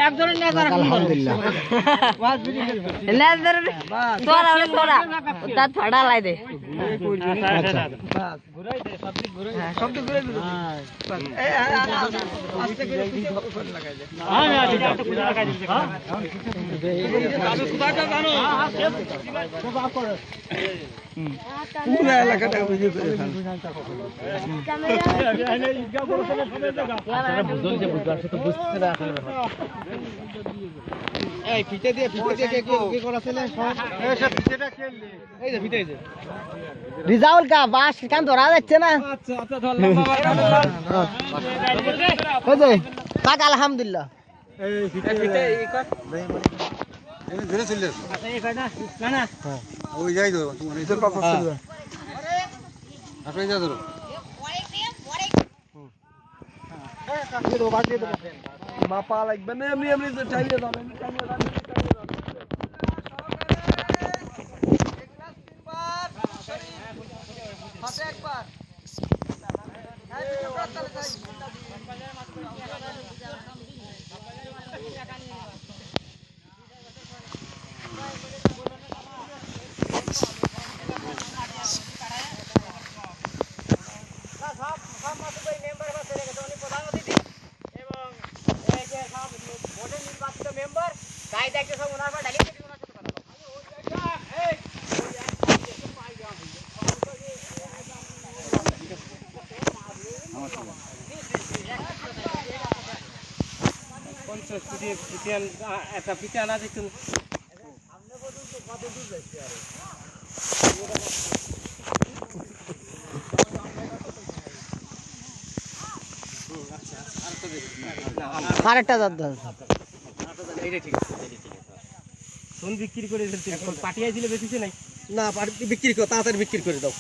একজনের নেজার আলহামদুলিল্লাহ নেজার তোরা তোরা তা ফাড়া লাই দে ঘুরাই দে সব দিক ঘুরাই দিল এই আস্তে করে লাগাই দে হ্যাঁ না ঠিক আছে পুরো লাগাই দিছি হ্যাঁ দাদু কুদাটা জানো বাবা করে পুরো এলাকাটা বুঝে করে খান ক্যামেরা এনে ইগা বলতে সবে জায়গা আপনারা বুঝল যে বুঝবার সাথে বুঝতে না আসলে এই ফিতে দিয়ে কি করা ছিল এই সব ফিতেটা খেললে এই যে ফিতে এই যে রিজাউল কা বাস কান ধরা যাচ্ছে না আচ্ছা আচ্ছা ধরলাম বাবা ওই যে পাক আলহামদুলিল্লাহ এই ফিতে এই কর এনে ধরে চলে আচ্ছা এই কয় না না না ওই যাই ধরো তোমার এই পাপা চলবে আপনি যা ধরো মাপা লাগবে না এমনি এমনি টাইলে দাও এমনি টাইলে দাও হাতে একবার একটা পিঠে আনা দেখুন আরেকটা দাঁত দাও এইটা ঠিক আছে ফোন বিক্রি করে পাঠিয়ে দিলে বেশিছে নাই না বিক্রি কর তাড়াতাড়ি বিক্রি করে দাও